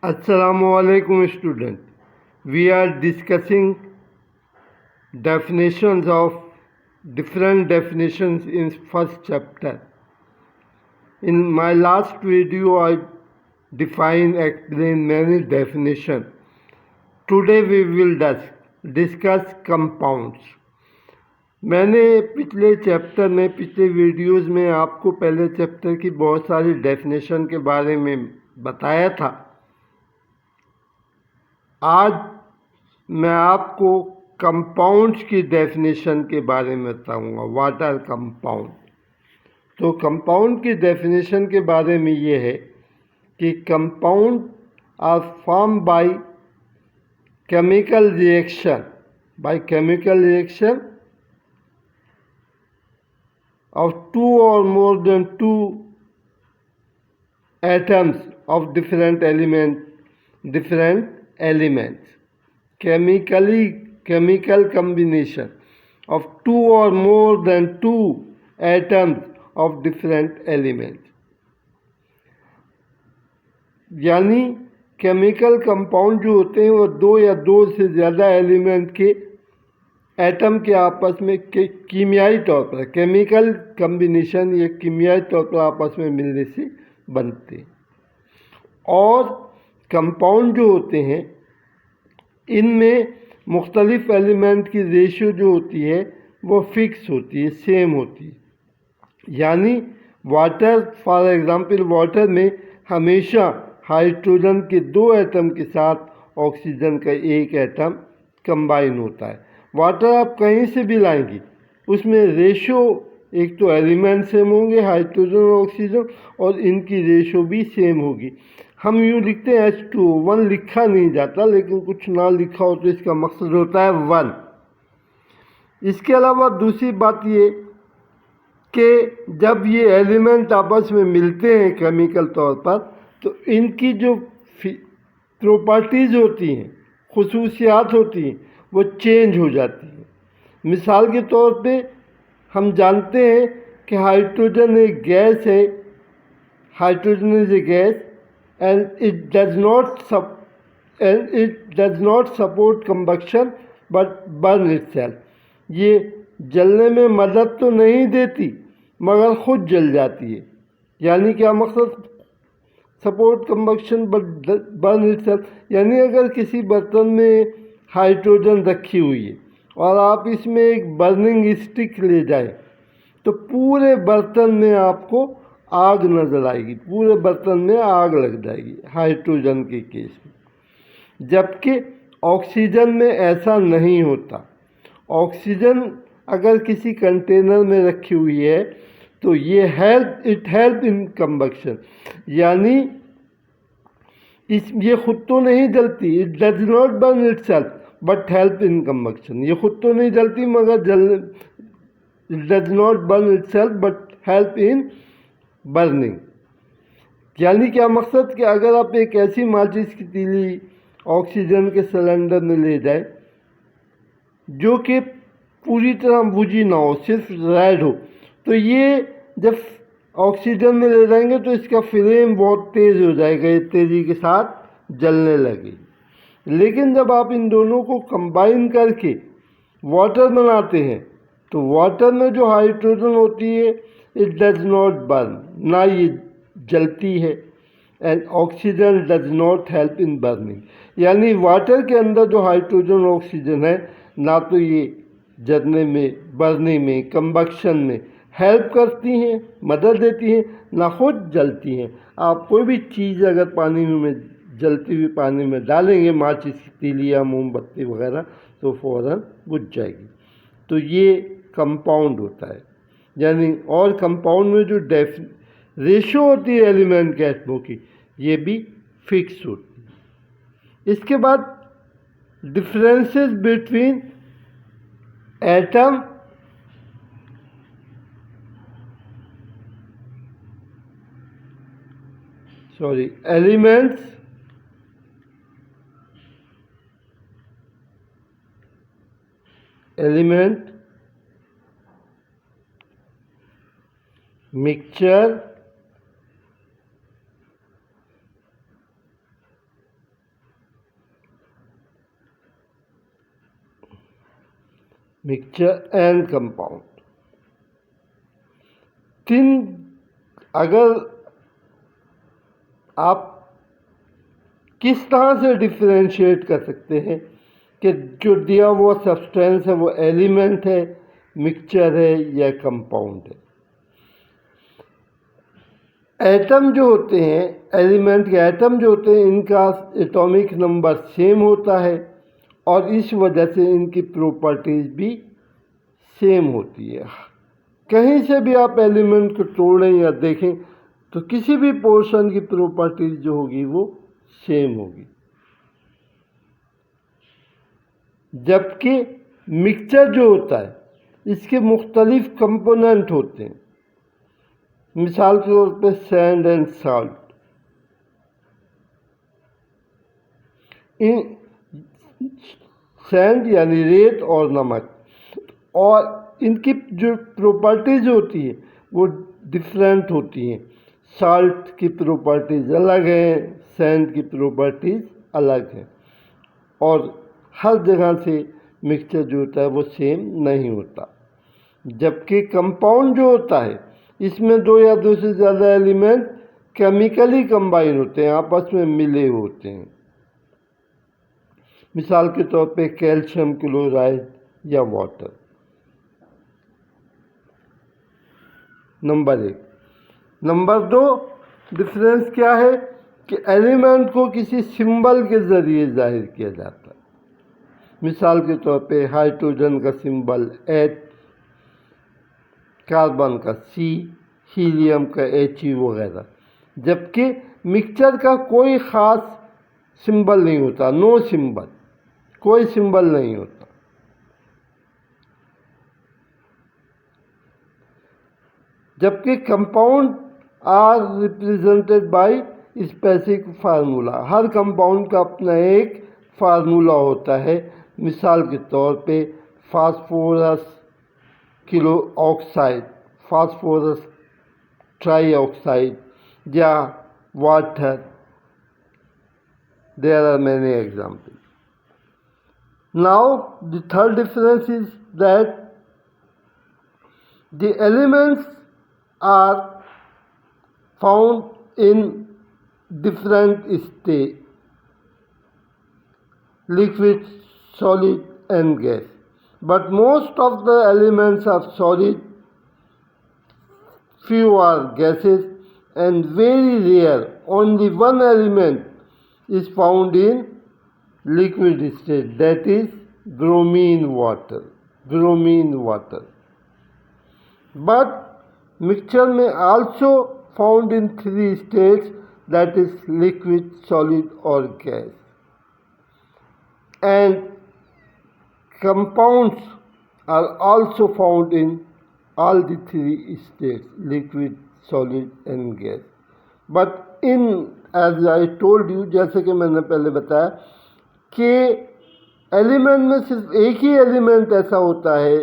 Assalamualaikum student. We are discussing definitions of different definitions in first chapter. In my last video I explain many definitions. Today we will discuss compounds. मैंने पिछले videos में आपको पहले chapter की बहुत सारी definition के बारे में बताया था। आज मैं आपको कंपाउंड्स की डेफिनेशन के बारे में बताऊंगा। What are compound? तो कंपाउंड की डेफिनेशन के बारे में ये है कि compound are form by chemical reaction of two or more than two atoms of different elements. Chemical combination of two or more than two atoms of different elements. यानी chemical compound जो होते हैं वो दो या दो से ज़्यादा एलिमेंट के एटम के आपस में कीमियाई तौर पर केमिकल कम्बिनेशन ये कीमियाई तौर पर आपस में मिलने से बनते हैं। और कंपाउंड जो होते हैं इनमें मुख्तलिफ एलिमेंट की रेशियो जो होती है वो फिक्स होती है, सेम होती है। यानी वाटर, फॉर एग्ज़ाम्पल वाटर में हमेशा हाइड्रोजन के दो एटम के साथ ऑक्सीजन का एक एटम कंबाइन होता है। वाटर आप कहीं से भी लाएंगी उसमें रेशो, एक तो एलिमेंट सेम होंगे हाइड्रोजन और ऑक्सीजन, और इनकी रेशो भी सेम होगी। हम यूँ लिखते हैं H2O, 1 लिखा नहीं जाता, लेकिन कुछ ना लिखा हो तो इसका मकसद होता है 1। इसके अलावा दूसरी बात ये कि जब ये एलिमेंट आपस में मिलते हैं केमिकल तौर पर तो इनकी जो प्रॉपर्टीज़ होती हैं, खुसूसियात होती हैं, वो चेंज हो जाती है। मिसाल के तौर पे हम जानते हैं कि हाइड्रोजन एक गैस है, hydrogen is a gas and it does not support combustion but burn itself. ये जलने में मदद तो नहीं देती मगर खुद जल जाती है। यानी क्या मकसद? Support combustion but burn itself, यानी अगर किसी बर्तन में हाइड्रोजन रखी हुई है और आप इसमें एक बर्निंग स्टिक ले जाएं तो पूरे बर्तन में आपको आग नज़र आएगी, पूरे बर्तन में आग लग जाएगी हाइड्रोजन के केस में। जबकि ऑक्सीजन में ऐसा नहीं होता। ऑक्सीजन अगर किसी कंटेनर में रखी हुई है तो ये हेल्प इन कंबक्शन, यानी ये खुद तो नहीं जलती, it does not burn itself but help in combustion. ये खुद तो नहीं जलती मगर it does not burn itself but help in burning. यानी क्या मकसद कि अगर आप एक ऐसी माचिस की तीली ऑक्सीजन के सिलेंडर में ले जाए जो कि पूरी तरह बुझी ना हो, सिर्फ रेड हो, तो ये जब ऑक्सीजन में ले जाएंगे तो इसका फ्लेम बहुत तेज़ हो जाएगा, ये तेज़ी के साथ जलने लगेगी। लेकिन जब आप इन दोनों को कंबाइन करके वाटर बनाते हैं तो वाटर में जो हाइड्रोजन होती है इट डज नॉट बर्न, ना ये जलती है, and oxygen does not help in burning. यानी वाटर के अंदर जो हाइड्रोजन ऑक्सीजन है ना तो ये जलने में, बर्निंग में, कंबक्शन में हेल्प करती हैं, मदद देती हैं, ना खुद जलती हैं। आप कोई भी चीज़ अगर पानी में जलती हुई पानी में डालेंगे, माचिस की तीली या मोमबत्ती वगैरह, तो फ़ौरन बुझ जाएगी। तो ये कंपाउंड होता है। यानी और कंपाउंड में जो रेशो होती है एलिमेंट के एटमों की, ये भी फिक्स होती है। इसके बाद differences between atom elements mixture mixture and compound. तीन, अगर आप किस तरह से डिफ्रेंशिएट कर सकते हैं कि जो दिया हुआ सब्सटेंस है वो एलिमेंट है, मिक्सचर है या कंपाउंड है। एटम जो होते हैं, एलिमेंट के एटम जो होते हैं, इनका एटॉमिक नंबर सेम होता है और इस वजह से इनकी प्रॉपर्टीज भी सेम होती है। कहीं से भी आप एलिमेंट को तोड़ें या देखें तो किसी भी पोर्शन की प्रॉपर्टीज जो होगी वो सेम होगी। जबकि मिक्सचर जो होता है इसके मुख्तलिफ कंपोनेंट होते हैं। मिसाल के तौर पे sand and salt, in sand यानी रेत और नमक, और इनकी जो प्रॉपर्टीज होती है वो डिफरेंट होती हैं। साल्ट की प्रॉपर्टीज अलग हैं, सैंड की प्रॉपर्टीज अलग हैं, और हर जगह से मिक्सचर जो होता है वो सेम नहीं होता। जबकि कंपाउंड जो होता है इसमें दो या दो से ज़्यादा एलिमेंट केमिकली कंबाइन होते हैं, आपस में मिले होते हैं। मिसाल के तौर पे कैल्शियम क्लोराइड या वाटर। नंबर 1। नंबर 2, डिफरेंस क्या है कि एलिमेंट को किसी सिंबल के ज़रिए जाहिर किया जाता है। मिसाल के तौर पे हाइड्रोजन का सिंबल H, कार्बन का C, हीलियम का He वगैरह। जबकि मिक्सचर का कोई ख़ास सिंबल नहीं होता, नो सिंबल, कोई सिंबल नहीं होता। जबकि compound are represented by specific formula. हर कंपाउंड का अपना एक फार्मूला होता है। मिसाल के तौर पे फास्फोरस किलो ऑक्साइड, फास्फोरस ट्राईऑक्साइड या water. There are many examples. Now the third difference is that the elements are found in different state: liquid, solid and gas. But most of the elements are solid, few are gases, and very rare only one element is found in liquid state, that is bromine water. But mixture may also found in 3 states, that is liquid, solid or gas. And compounds are also found in all the 3 states, liquid, solid and gas. But in, as I told you, जैसे कि मैंने पहले बताया कि element में सिर्फ एक ही element ऐसा होता है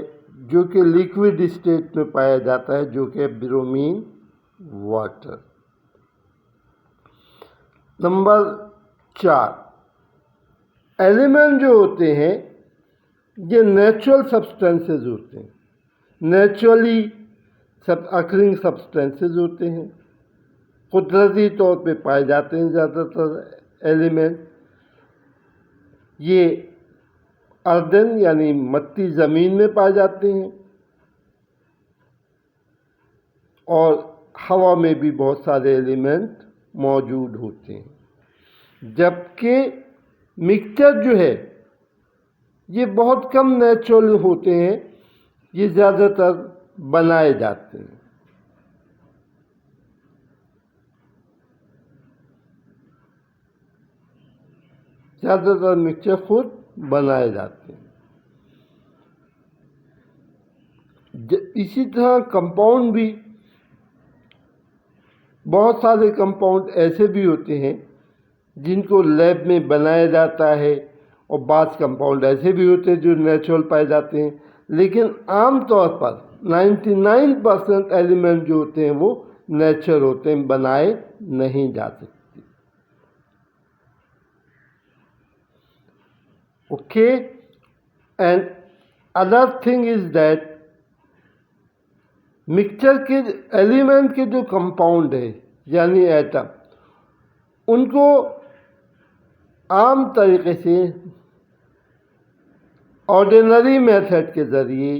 जो कि लिक्विड स्टेट में पाया जाता है, जो कि ब्रोमीन वाटर। नंबर 4, एलिमेंट जो होते हैं ये नेचुरल सब्सटेंसेस होते हैं, नेचुरली सब अकरिंग सब्सटेंसेस होते हैं, कुदरती तौर पे पाए जाते हैं ज़्यादातर एलिमेंट। ये अर्दन यानी मट्टी ज़मीन में पाए जाते हैं और हवा में भी बहुत सारे एलिमेंट मौजूद होते हैं। जबकि मिक्सचर जो है ये बहुत कम नेचुरल होते हैं, ये ज़्यादातर बनाए जाते हैं। ज़्यादातर मिक्सचर खुद बनाए जाते हैं। इसी तरह कंपाउंड भी, बहुत सारे कंपाउंड ऐसे भी होते हैं जिनको लैब में बनाया जाता है, और बाज़ कंपाउंड ऐसे भी होते हैं जो नेचुरल पाए जाते हैं। लेकिन आमतौर पर 99% एलिमेंट जो होते हैं वो नेचुरल होते हैं, बनाए नहीं जा सकते। Okay, and other thing is that mixture के एलिमेंट के जो कंपाउंड है यानी एटम, उनको आम तरीके से ऑर्डिनरी मेथड के ज़रिए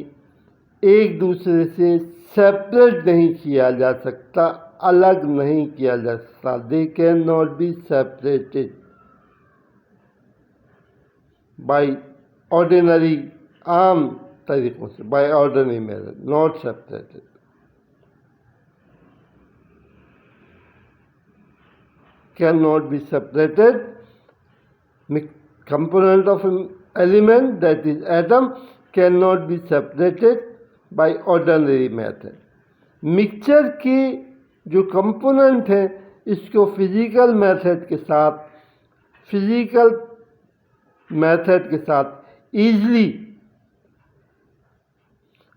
एक दूसरे से सेपरेट नहीं किया जा सकता, अलग नहीं किया जा सकता। They can not be separated by ordinary, आम तरीकों से, by ordinary method, not separated. Cannot be separated. Component of an element, that is atom, cannot be separated by ordinary method. Mixture की जो कंपोनेंट है इसको फिजिकल मेथड के साथ easily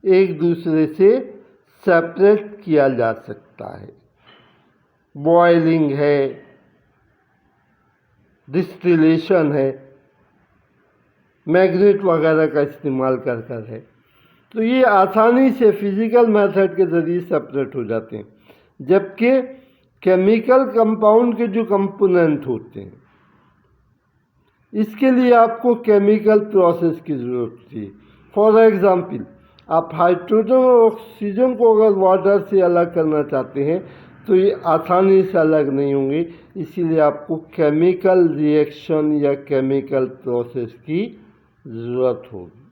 एक दूसरे से सेपरेट किया जा सकता है। बॉइलिंग है, डिस्टिलेशन है, मैग्नेट वगैरह का इस्तेमाल कर है, तो ये आसानी से फिजिकल मेथड के ज़रिए सेपरेट हो जाते हैं। जबकि केमिकल कंपाउंड के जो कंपोनेंट होते हैं इसके लिए आपको केमिकल प्रोसेस की ज़रूरत होती है। फॉर एग्ज़ाम्पल, आप हाइड्रोजन और ऑक्सीजन को अगर वाटर से अलग करना चाहते हैं तो ये आसानी से अलग नहीं होंगे, इसीलिए आपको केमिकल रिएक्शन या केमिकल प्रोसेस की ज़रूरत होगी।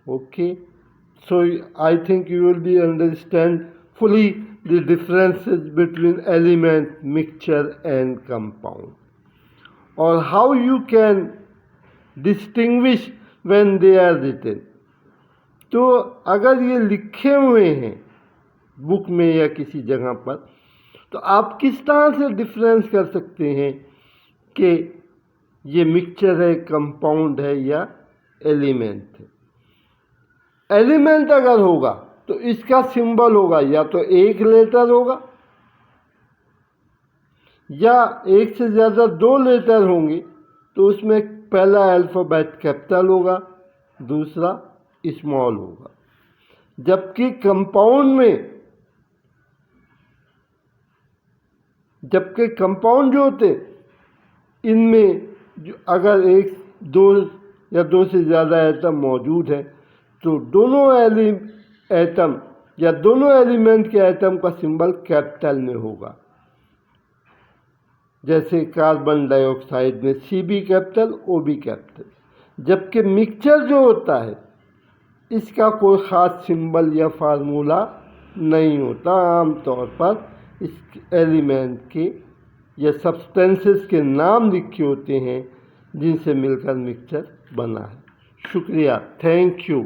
Okay, so I think you will be understand fully the differences between element, mixture and compound, or how you can distinguish when they are written. तो अगर ये लिखे हुए हैं बुक में या किसी जगह पर, तो आप किस तरह से डिफरेंस कर सकते हैं कि ये मिक्सचर है, कंपाउंड है या एलिमेंट है। एलिमेंट अगर होगा तो इसका सिंबल होगा या तो एक लेटर होगा या एक से ज़्यादा 2 लेटर होंगे, तो उसमें पहला अल्फ़ाबेट कैपिटल होगा, दूसरा स्मॉल होगा। जबकि कंपाउंड जो होते इनमें जो अगर 1, 2 या 2 से ज़्यादा एटम मौजूद है तो दोनों एलिमेंट के एटम का सिंबल कैपिटल में होगा। जैसे कार्बन डाइऑक्साइड में Cb कैपिटल, Ob कैपिटल। जबकि मिक्सचर जो होता है इसका कोई ख़ास सिंबल या फार्मूला नहीं होता। आमतौर पर इस एलिमेंट के या सब्सटेंसेस के नाम लिखे होते हैं जिनसे मिलकर मिक्सचर बना है। शुक्रिया, थैंक यू।